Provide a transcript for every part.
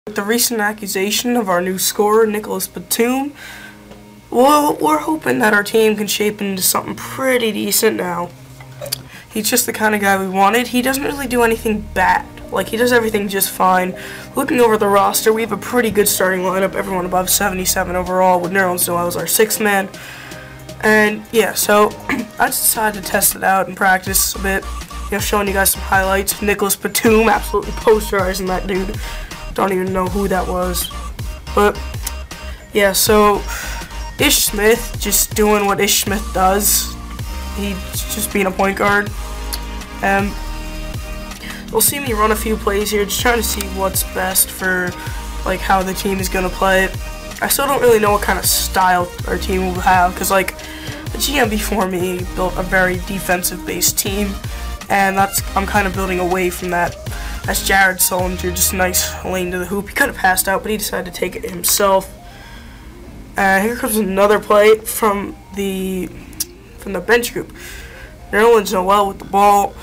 With the recent accusation of our new scorer, Nicholas Batum, well, we're hoping that our team can shape into something pretty decent now. He's just the kind of guy we wanted. He doesn't really do anything bad. Like, he does everything just fine. Looking over the roster, we have a pretty good starting lineup, everyone above 77 overall, with Nerlens Noel as our 6th man. And, yeah, so I just decided to test it out and practice a bit. You know, showing you guys some highlights. Nicholas Batum, absolutely posterizing that dude. Don't even know who that was. But, yeah, so Ish Smith, just doing what Ish Smith does. He's just being a point guard. You'll see me run a few plays here, just trying to see what's best for, like, how the team is going to play it. I still don't really know what kind of style our team will have, because, like, the GM before me built a very defensive-based team, and I'm kind of building away from that. That's Jared Sullinger, just a nice lane to the hoop. He could have passed out, but he decided to take it himself. Here comes another play from the bench group. Nerlens Noel with the ball.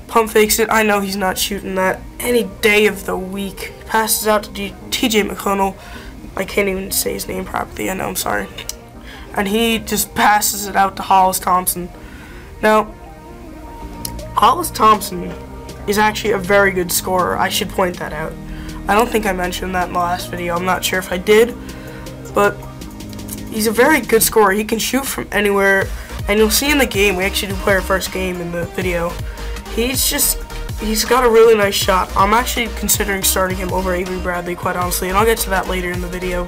Pump fakes it. I know he's not shooting that any day of the week. Passes out to TJ McConnell. I can't even say his name properly. I know, I'm sorry. And he just passes it out to Hollis Thompson. Now, Hollis Thompson is actually a very good scorer. I should point that out. I don't think I mentioned that in the last video. I'm not sure if I did. But he's a very good scorer. He can shoot from anywhere. And you'll see in the game, we actually do play our first game in the video. He's got a really nice shot. I'm actually considering starting him over Avery Bradley, quite honestly, and I'll get to that later in the video.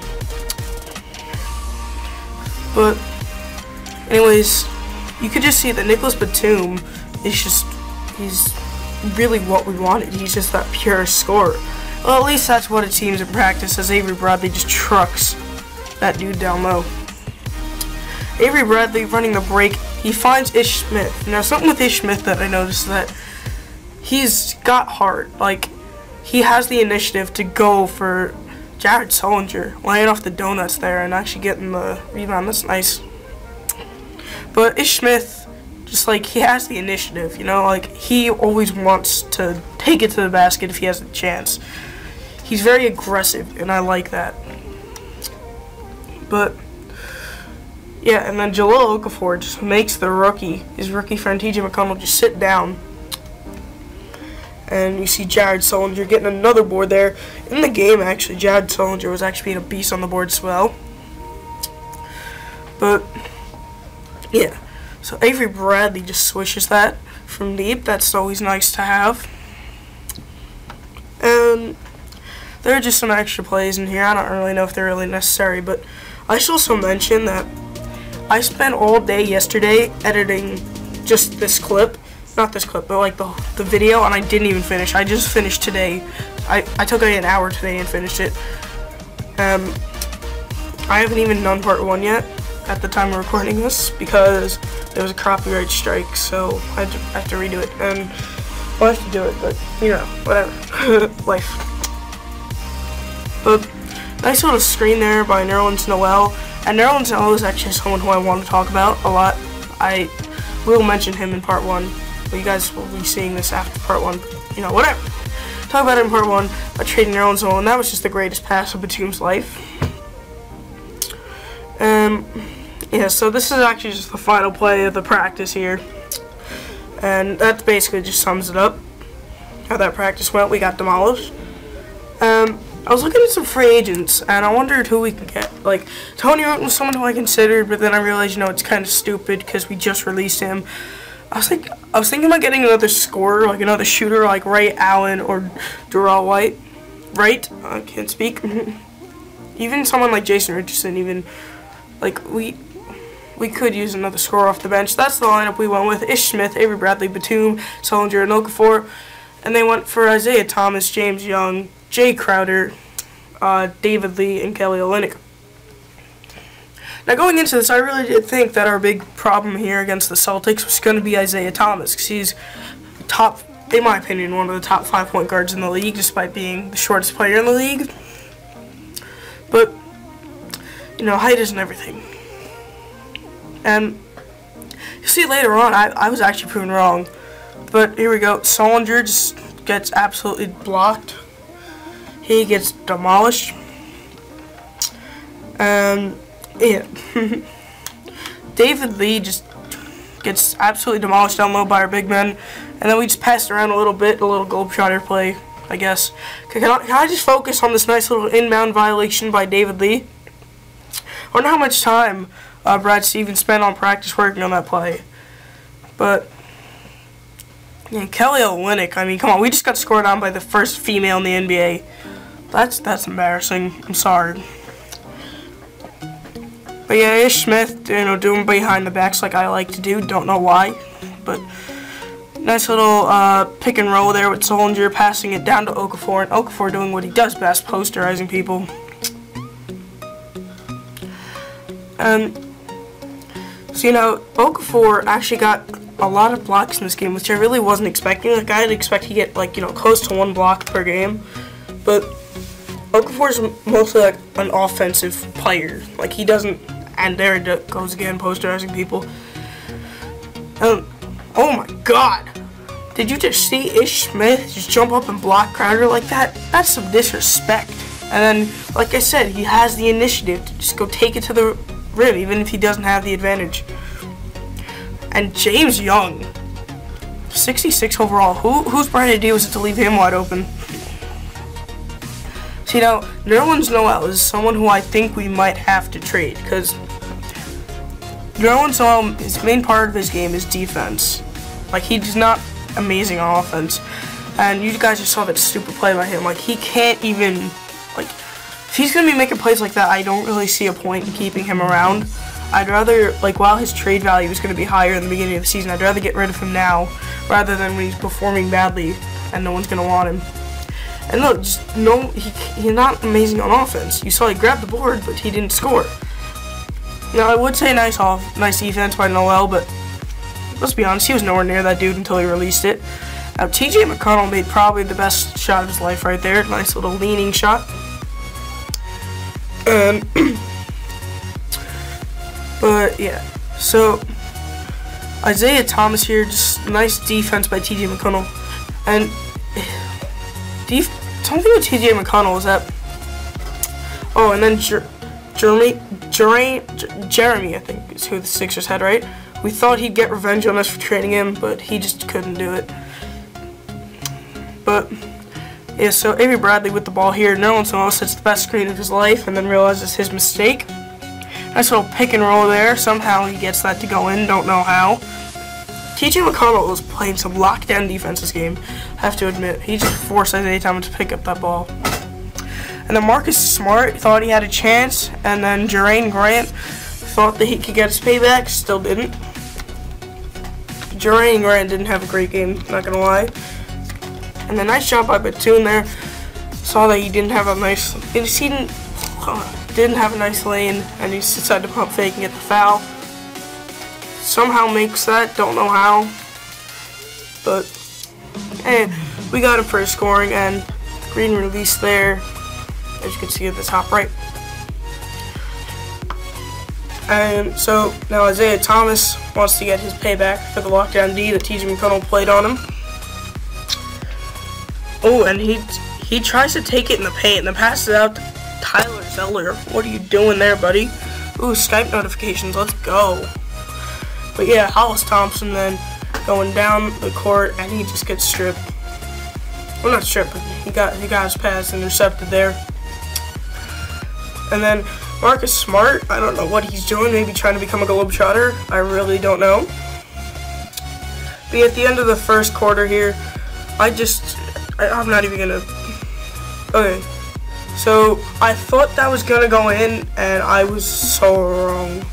But, anyways, you could just see that Nicholas Batum he's really what we wanted. He's just that pure scorer. Well, at least that's what it seems in practice, as Avery Bradley just trucks that dude down low. Avery Bradley running the break. He finds Ish Smith. Now, something with Ish Smith that I noticed that he's got heart. Like, he has the initiative to go for Jared Sullinger, laying off the donuts there and actually getting the rebound. That's nice. But Ish Smith, just like, he has the initiative, you know? Like, he always wants to take it to the basket if he has a chance. He's very aggressive, and I like that. But yeah, and then Jahlil Okafor just makes his rookie friend TJ McConnell, just sit down. And you see Jared Sullinger getting another board there. In the game, actually, Jared Sullinger was actually being a beast on the board as well. But, yeah. So Avery Bradley just swishes that from deep. That's always nice to have. And there are just some extra plays in here. I don't really know if they're really necessary, but I should also mention that I spent all day yesterday editing just this clip. Not this clip, but like the video, and I didn't even finish. I just finished today. I took an hour today and finished it. I haven't even done part 1 yet at the time of recording this because there was a copyright strike, so I have to redo it. And I'll have to do it, but you know, whatever. Life. But nice little screen there by Nerlens Noel. And Nerlens Noel is actually someone who I want to talk about a lot. I will mention him in part 1. But you guys will be seeing this after part 1. You know, whatever. Talk about it in part 1 about trading Nerlens Noel, and that was just the greatest pass of Batum's life. Yeah, so this is actually just the final play of the practice here. And that basically just sums it up. How that practice went. We got demolished. I was looking at some free agents, and I wondered who we could get. Like, Tony Roten was someone who I considered, but then I realized, you know, it's kind of stupid because we just released him. I was thinking about getting another scorer, like another shooter, like Ray Allen or Durrell White. Right? I can't speak. Even someone like Jason Richardson, even, like, we could use another scorer off the bench. That's the lineup we went with. Ish Smith, Avery Bradley, Batum, Sullinger, and Okafor. And they went for Isaiah Thomas, James Young, Jay Crowder, David Lee, and Kelly Olynyk. Now, going into this, I really did think that our big problem here against the Celtics was going to be Isaiah Thomas, because he's top, in my opinion, one of the top 5 point guards in the league, despite being the shortest player in the league. But, you know, height isn't everything. And you'll see later on, I was actually proven wrong. But here we go. Sullinger just gets absolutely blocked. he gets demolished. Yeah. David Lee just gets absolutely demolished down low by our big men. And then we just passed around a little bit, a little globetrotter play, I guess. Can I just focus on this nice little inbound violation by David Lee? I wonder how much time Brad Stevens spent on practice working on that play. But, yeah, Kelly Olynyk, I mean, come on, we just got scored on by the first female in the NBA. That's embarrassing. I'm sorry. But yeah, Ish Smith, doing behind the backs like I like to do. Don't know why, but nice little pick and roll there with Solinger, passing it down to Okafor, and Okafor doing what he does best, posterizing people. So Okafor actually got a lot of blocks in this game, which I really wasn't expecting. Like, I'd expect he'd get close to 1 block per game, but Okafor's mostly like an offensive player. Like, he doesn't, and there it goes again, posterizing people. Oh my God! Did you just see Ish Smith just jump up and block Crowder like that? That's some disrespect. And then, like I said, he has the initiative to just go take it to the rim, even if he doesn't have the advantage. And James Young, 66 overall. Whose bright idea was it to leave him wide open? So, Nerlens Noel is someone who I think we might have to trade, because Nerlens Noel, his main part of his game is defense. Like, he's not amazing on offense. And you guys just saw that stupid play by him. Like, he can't even, if he's going to be making plays like that, I don't really see a point in keeping him around. I'd rather, while his trade value is going to be higher in the beginning of the season, I'd rather get rid of him now rather than when he's performing badly and no one's going to want him. And look, he's not amazing on offense. You saw he grabbed the board, but he didn't score. Now, I would say nice defense by Noel, but let's be honest, he was nowhere near that dude until he released it. Now, TJ McConnell made probably the best shot of his life right there. Nice little leaning shot. But, yeah. So, Isaiah Thomas here, just nice defense by TJ McConnell. And something with TJ McConnell was that. Oh, and then Jeremy, I think is who the Sixers had, right? We thought he'd get revenge on us for trading him, but he just couldn't do it. But yeah, so Avery Bradley with the ball here. Nerlens Noel sets the best screen of his life, and then realizes his mistake. Nice little pick and roll there. Somehow he gets that to go in. Don't know how. TJ McConnell was playing some lockdown defense this game, I have to admit. He just forced Isaiah Thomas to pick up that ball. And then Marcus Smart thought he had a chance, and then Jermaine Grant thought that he could get his payback, still didn't. Jermaine Grant didn't have a great game, not gonna lie. And then nice shot by Batum there. Saw that he didn't have a nice, didn't have a nice lane, and he decided to pump fake and get the foul. Somehow makes that, don't know how, but hey, we got him for his scoring, and Green release there, as you can see at the top right. And so now Isaiah Thomas wants to get his payback for the lockdown D that TJ McConnell played on him. Oh, and he tries to take it in the paint and then passes it out to Tyler Zeller. What are you doing there, buddy? Ooh, Skype notifications, let's go. But yeah, Hollis Thompson then going down the court, and he just gets stripped. Well, not stripped, but he got his pass intercepted there. And then Marcus Smart, I don't know what he's doing, maybe trying to become a globetrotter. I really don't know. But at the end of the first quarter here, I'm not even gonna. Okay, so I thought that was gonna go in, and I was so wrong.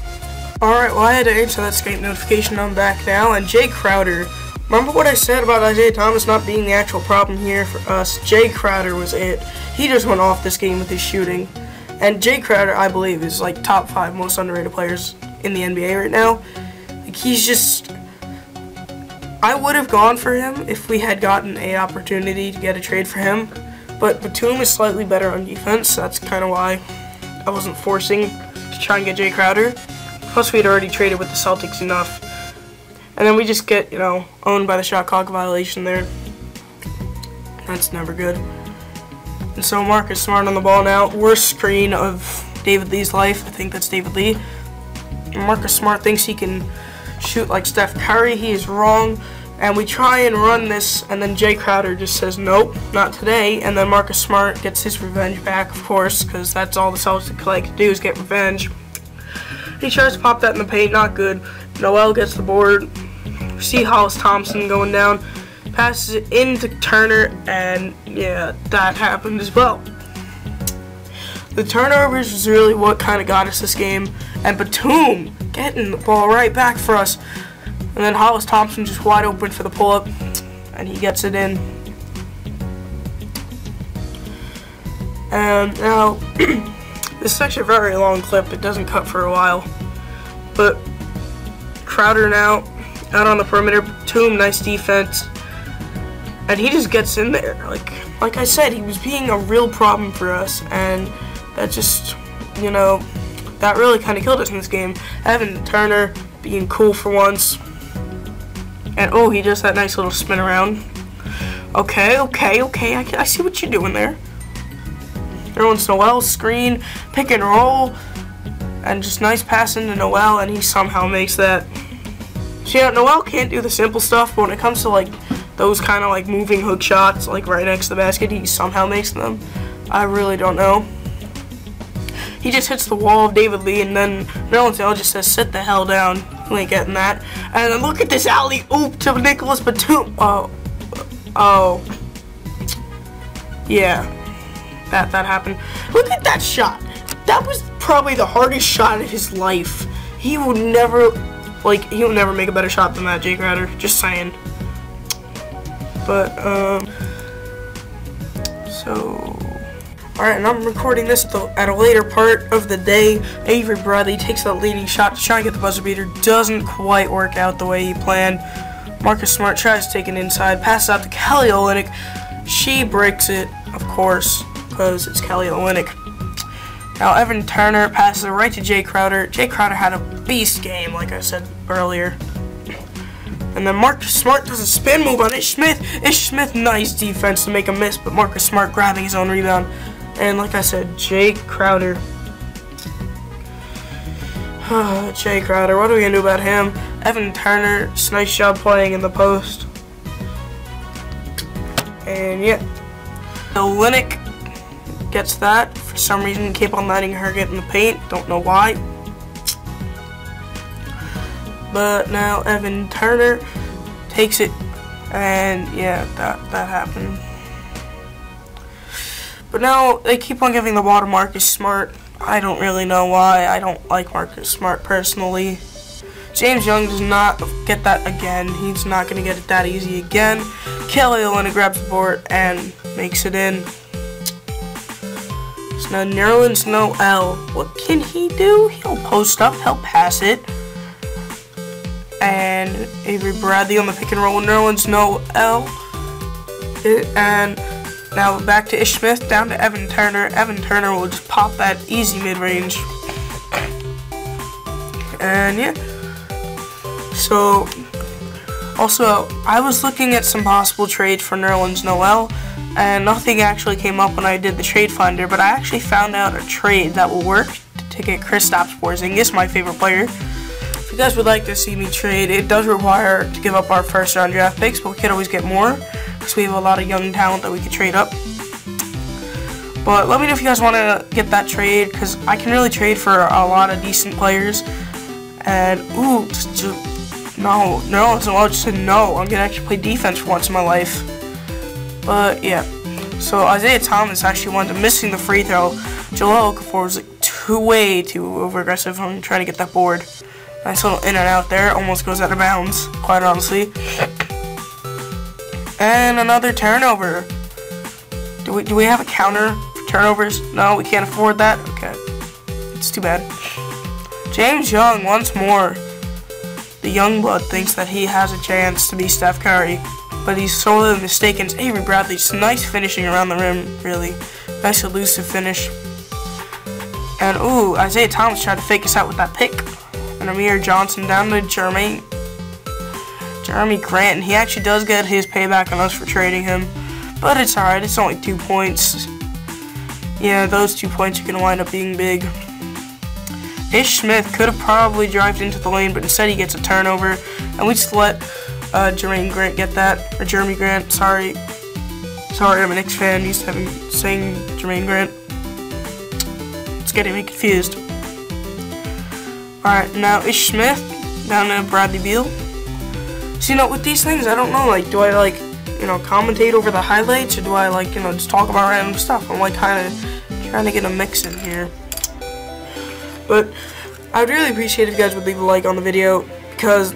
Alright, well, I had to answer that Skype notification. I'm back now. And Jay Crowder. Remember what I said about Isaiah Thomas not being the actual problem here for us? Jay Crowder was it. He just went off this game with his shooting. And Jay Crowder, I believe, is like top 5 most underrated players in the NBA right now. Like, he's just. I would have gone for him if we had gotten an opportunity to get a trade for him. But Batum is slightly better on defense. That's kind of why I wasn't forcing to try and get Jay Crowder. Plus, we had already traded with the Celtics enough. And then we just get, owned by the shot clock violation there. That's never good. And so Marcus Smart on the ball now. Worst screen of David Lee's life. I think that's David Lee. Marcus Smart thinks he can shoot like Steph Curry. He is wrong. And we try and run this, and then Jay Crowder just says, nope, not today. And then Marcus Smart gets his revenge back, of course, because that's all the Celtics like to do is get revenge. He tries to pop that in the paint, not good. Noel gets the board. See Hollis Thompson going down. Passes it into Turner, and yeah, that happened as well. The turnovers was really what kind of got us this game. And Batum getting the ball right back for us. And then Hollis Thompson just wide open for the pull-up, and he gets it in. And now, this is actually a very long clip. It doesn't cut for a while. But Crowder now out on the perimeter. Batum, nice defense. And he just gets in there. Like I said, he was being a real problem for us. And that just, you know, that really kind of killed us in this game. Evan Turner being cool for once. And oh, he does that nice little spin around. Okay, I see what you're doing there. Everyone's Noel's screen, pick and roll, and just nice pass into Noel, and he somehow makes that. So yeah, Noel can't do the simple stuff, but when it comes to like those kind of like moving hook shots, like right next to the basket, he somehow makes them. I really don't know. He just hits the wall of David Lee, and then Noel just says, sit the hell down. You ain't getting that. And then look at this alley-oop to Nicholas Batum. Oh. Yeah. That happened. Look at that shot. That was probably the hardest shot of his life. He would never make a better shot than that, Jay Crowder. Just saying. But, so... Alright, and I'm recording this at a later part of the day. Avery Bradley takes that leading shot to try and get the buzzer beater. Doesn't quite work out the way he planned. Marcus Smart tries to take it inside. Passes out to Kelly Olynyk. She breaks it, of course, because it's Kelly Olynyk. Now Evan Turner passes it right to Jay Crowder. Jay Crowder had a beast game, like I said earlier. And then Marcus Smart does a spin move on Ish Smith. Ish Smith, nice defense to make a miss, but Marcus Smart grabbing his own rebound. And like I said, Jay Crowder. Jay Crowder, what are we going to do about him? Evan Turner, nice job playing in the post. And yeah, Olynyk gets that. For some reason, keep on letting her get in the paint. Don't know why. But now Evan Turner takes it. And yeah, that happened. But now they keep on giving the ball to Marcus Smart. I don't really know why. I don't like Marcus Smart personally. James Young does not get that again. He's not going to get it that easy again. Kelly Olynyk grabs the board and makes it in. So now Nerlens Noel. What can he do? He'll post up. He'll pass it. And Avery Bradley on the pick and roll with Nerlens Noel. And now back to Ish Smith, down to Evan Turner. Evan Turner will just pop that easy mid-range. And yeah. So, also, I was looking at some possible trades for Nerlens Noel, and nothing actually came up when I did the trade finder, but I actually found out a trade that will work to get Kristaps Porzingis, my favorite player. If you guys would like to see me trade, it does require to give up our first-round draft picks, but we could always get more, because we have a lot of young talent that we could trade up. But let me know if you guys want to get that trade, because I can really trade for a lot of decent players. And, ooh, no, I just said no. I'm going to actually play defense for once in my life. But, yeah. So, Isaiah Thomas actually wound up missing the free throw. Joel Okafor was way too over-aggressive on trying to get that board. Nice little in and out there. Almost goes out of bounds, quite honestly. And another turnover. Do we have a counter for turnovers? No, we can't afford that? Okay. It's too bad. James Young, once more. The young blood thinks that he has a chance to be Steph Curry, but he's sorely mistaken. It's Avery Bradley. Just nice finishing around the rim, really. Nice elusive finish. And, ooh, Isaiah Thomas tried to fake us out with that pick. And Amir Johnson down to Jeremy Grant. And he actually does get his payback on us for trading him. But it's alright. It's only 2 points. yeah, those 2 points are going to wind up being big. Ish Smith could have probably drived into the lane, but instead he gets a turnover. And we just let Jermaine Grant get that. Or Jeremy Grant, sorry. Sorry, I'm a Knicks fan. Used to saying Jermaine Grant. It's getting me confused. Alright, now Ish Smith down to Bradley Beal. So, you know, with these things, I don't know, like, do I, like, you know, commentate over the highlights, or do I, like, you know, just talk about random stuff? I'm, like, kind of trying to get a mix in here. But I would really appreciate if you guys would leave a like on the video, because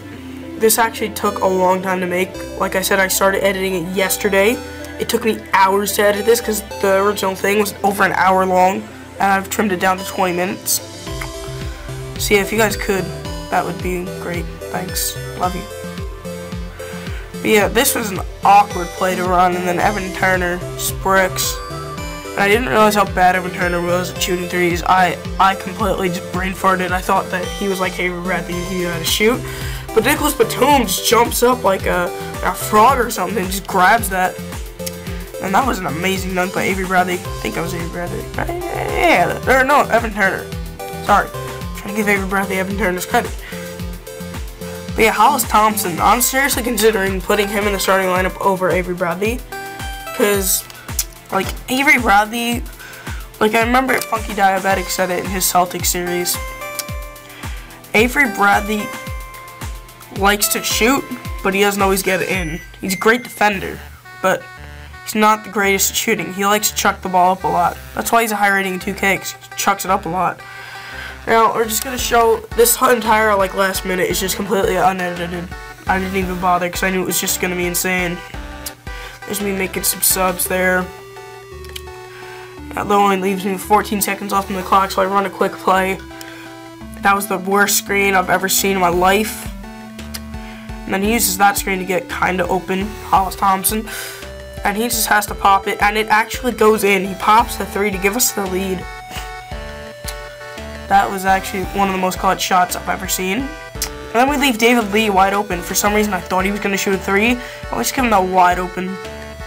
this actually took a long time to make. Like I said, I started editing it yesterday. It took me hours to edit this because the original thing was over an hour long, and I've trimmed it down to 20 minutes. So yeah, if you guys could, that would be great. Thanks. Love you. But yeah, this was an awkward play to run, and then Evan Turner just bricks. And I didn't realize how bad Evan Turner was at shooting threes. I completely just brain farted. I thought that he was like Avery Bradley, he knew how to shoot. But Nicholas Batum just jumps up like a frog or something, and just grabs that. And that was an amazing dunk by Avery Bradley. I think that was Avery Bradley. Yeah, or no, Evan Turner. Sorry. I'm trying to give Avery Bradley Evan Turner's credit. But yeah, Hollis Thompson. I'm seriously considering putting him in the starting lineup over Avery Bradley. Because, like, Avery Bradley, like, I remember Funky Diabetic said it in his Celtics series. Avery Bradley likes to shoot, but he doesn't always get it in. He's a great defender, but he's not the greatest at shooting. He likes to chuck the ball up a lot. That's why he's a high rating in 2K, because he chucks it up a lot. Now, we're just going to show this entire, like, last minute is just completely unedited. I didn't even bother, because I knew it was just going to be insane. There's me making some subs there. That only leaves me 14 seconds left on the clock, so I run a quick play. That was the worst screen I've ever seen in my life. And then he uses that screen to get kind of open, Hollis Thompson. And he just has to pop it, and it actually goes in. He pops the three to give us the lead. That was actually one of the most clutch shots I've ever seen. And then we leave David Lee wide open. For some reason, I thought he was going to shoot a three. I just give him that wide open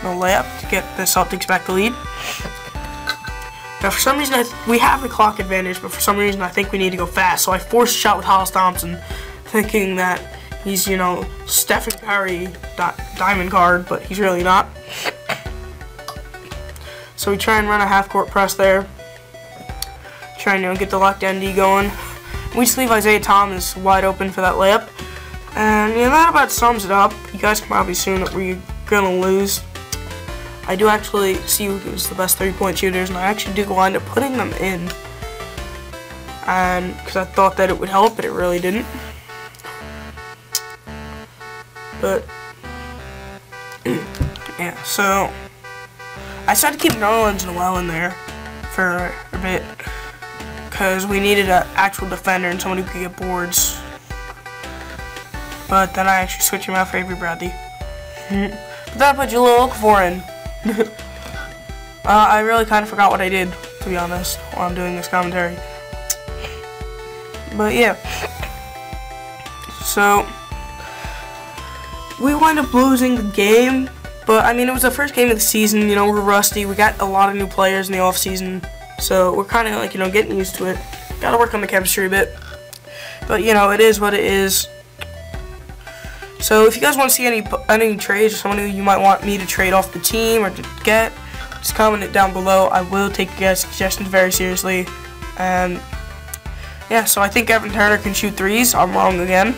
layup to get the Celtics back to lead. Now, for some reason, we have the clock advantage, but for some reason, I think we need to go fast. So I forced a shot with Hollis Thompson, thinking that he's, you know, Stephen Curry diamond card, but he's really not. So we try and run a half-court press there. Try and, you know, get the lockdown D going. We just leave Isaiah Thomas wide open for that layup. And, yeah, that about sums it up. You guys can probably assume that we're going to lose. I do actually see who's the best three-point shooters, and I actually do wind up putting them in. And because I thought that it would help, but it really didn't. But yeah, so I decided to keep Nerlens Noel in there for a bit because we needed an actual defender and someone who could get boards. But then I actually switched him out for Avery Bradley. But then I put Jahlil Okafor in. I really kind of forgot what I did, to be honest, while I'm doing this commentary. But yeah, so we wound up losing the game, but I mean, it was the first game of the season. You know, we're rusty. We got a lot of new players in the off season, so we're kind of like, you know, getting used to it. Got to work on the chemistry a bit, but you know, it is what it is. So if you guys want to see any trades or someone who you might want me to trade off the team or to get, just comment it down below. I will take your guys' suggestions very seriously. And yeah, so I think Evan Turner can shoot threes. I'm wrong again.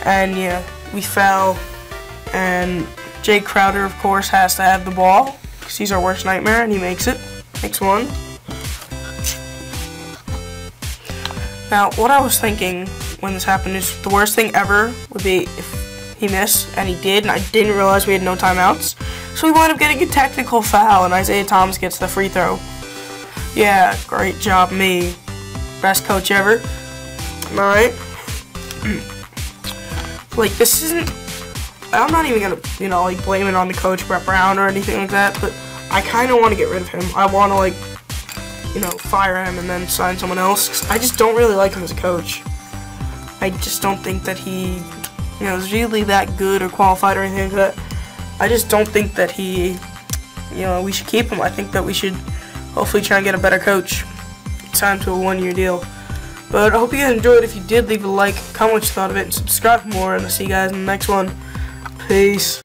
And yeah, we fell. And Jay Crowder, of course, has to have the ball because he's our worst nightmare, and he makes it. Makes one. Now, what I was thinking when this happened is the worst thing ever would be if he missed, and he did, and I didn't realize we had no timeouts. So we wound up getting a technical foul, and Isaiah Thomas gets the free throw. Yeah, great job, me. Best coach ever. Am I right? Like, this isn't, I'm not even gonna, you know, like, blame it on the coach, Brett Brown, or anything like that, but I kind of want to get rid of him. I want to, like, you know, fire him and then sign someone else, 'cause I just don't really like him as a coach. I just don't think that he, you know, is really that good or qualified or anything like that. I just don't think that he, you know, we should keep him. I think that we should hopefully try and get a better coach. Sign to a 1-year deal. But I hope you guys enjoyed. If you did, leave a like, comment what you thought of it, and subscribe for more, and I'll see you guys in the next one. Peace.